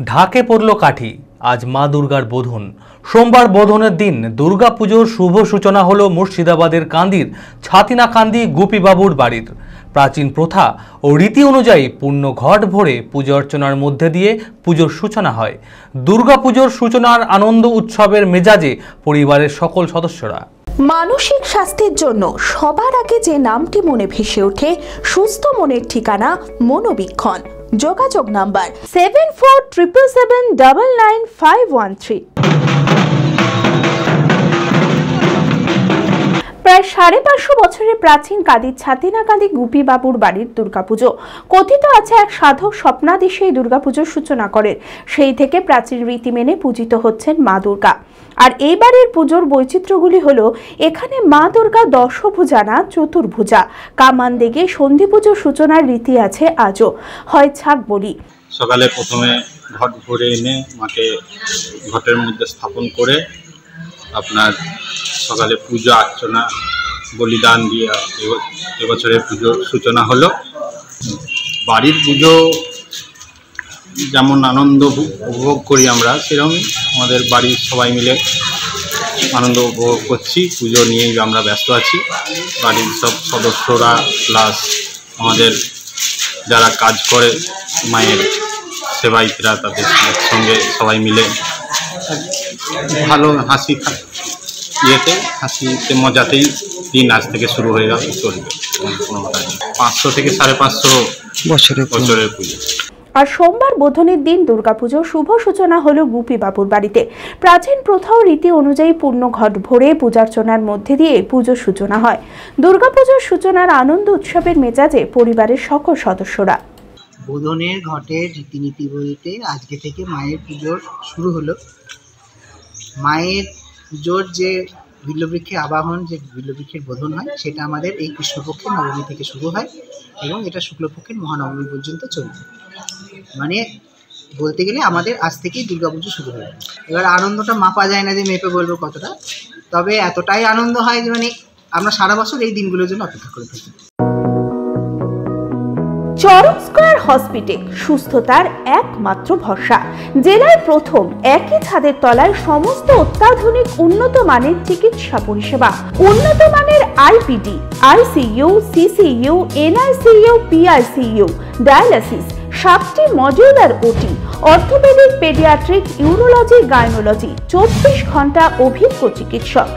ঢাকে পড়ল কাঠি। আজ মা দুর্গার বোধন। সোমবার বোধনের দিন দুর্গাপুজোর শুভ সূচনা হলো মুর্শিদাবাদের কান্দির ছাতিনাকান্দি গোপীবাবুর বাড়ির। প্রাচীন প্রথা ও রীতি অনুযায়ী পূর্ণ ঘট ভরে পুজো অর্চনার মধ্যে দিয়ে পুজোর সূচনা হয়। দুর্গাপুজোর সূচনার আনন্দ উৎসবের মেজাজে পরিবারের সকল সদস্যরা। মানসিক স্বাস্থ্যের জন্য সবার আগে যে নামটি মনে ভেসে ওঠে, সুস্থ মনের ঠিকানা মনোবীক্ষণ। যোগাযোগ নাম্বার 7477799513। প্রায় 550 বছরের প্রাচীন কান্দির ছাতিনাকান্দি গোপীবাবুর বাড়ির দুর্গাপুজো। কথিত আছে, এক সাধক স্বপ্নাদেশে এই দুর্গাপুজোর সূচনা করেন। সেই থেকে প্রাচীন রীতি মেনে পূজিত হচ্ছেন মা দুর্গা। আর এইবারের পুজোর বৈচিত্র্যগুলি হলো, এখানে মা দুর্গা দশভুজা না চতুর্ভুজা। কামান দেগে সন্ধি পুজোর সূচনার রীতি আছে আজও। হয় ছাগ বলি। সকালে প্রথমে ঘট ভরে এনে মাকে ঘটের মধ্যে স্থাপন করে আপনার সকালে পূজা অর্চনা বলিদান দিয়ে এবছরের পুজোর সূচনা হলো। বাড়ির পুজো যেমন আনন্দ উপভোগ করি আমরা, সেরকমই আমাদের বাড়ির সবাই মিলে আনন্দ উপভোগ করছি। পুজো নিয়েই আমরা ব্যস্ত আছি। বাড়ির সব সদস্যরা প্লাস আমাদের যারা কাজ করে মায়ের সেবায়িতরা, তাদের সঙ্গে সবাই মিলে ভালো হাসিতে মজাতেই দিন আজ থেকে শুরু হয়ে গেল, চলবে। 500 থেকে 550 বছরের পুজো। আর সোমবার বোধনের দিন দুর্গাপুজোর শুভ সূচনা হলো গোপীবাবুর বাড়িতে। প্রাচীন প্রথা ও রীতি অনুযায়ী পূর্ণ ঘট ভরে পূজার্চনার মধ্যে দিয়ে পুজোর সূচনা হয়। দুর্গাপুজোর সূচনার আনন্দ উৎসবের মেজাজে পরিবারের সকল সদস্যরা। বোধনের ঘটের রীতিনীতি বলতে আজকে থেকে মায়ের পুজোর শুরু হলো। মায়ের পুজোর যে বিল্লবৃক্ষে আবাহন, যে বিল্লবৃক্ষের বোধন হয়, সেটা আমাদের এই কৃষ্ণপক্ষের নবমী থেকে শুরু হয় এবং এটা শুক্লপক্ষের মহানবমী পর্যন্ত চলবে। মানে বলতে গেলে আমাদের আজ থেকেই দুর্গাপুজো শুরু হয়ে যায়। এবার আনন্দটা মাপা যায় না যে মেপে বলবো কতটা, তবে এতটাই আনন্দ হয় যে মানে আমরা সারা বছর এই দিনগুলোর জন্য অপেক্ষা করে থাকি। চরক স্কয়ার হসপিটাল সুস্থতার একমাত্র ভরসা। জেলায় প্রথম একই ছাদের তলায় সমস্ত অত্যাধুনিক উন্নত মানের চিকিৎসা পরিষেবা, উন্নত মানের IPD, ICU, CCU, NICU, PICU, dialysis, 7টি modular OT, orthopaedic, paediatric, urology, gynaecology, 24 ঘন্টা অভিজ্ঞ চিকিৎসক।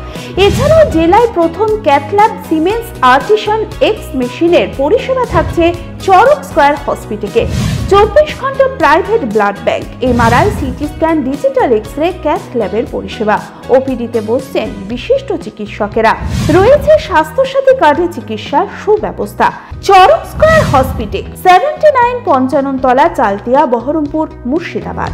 এছাড়াও জেলায় প্রথম ক্যাথল্যাব, সিমেন্স, আর্টিসান এক্স মেশিনের পরিষেবা থাকছে চরক স্কয়ার হসপিটালে। 24 ঘন্টা private blood bank, MRI, CT scan, digital X-ray, ক্যাথল্যাবের পরিষেবা। ওপিডিতে বসছেন বিশিষ্ট চিকিৎসকেরা। রয়েছে স্বাস্থ্যসাথী কার্ডে চিকিৎসার সুব্যবস্থা। চরক স্কয়ার হসপিটাল, 79 পঞ্চানন তলা, চালতিয়া, বহরমপুর, মুর্শিদাবাদ।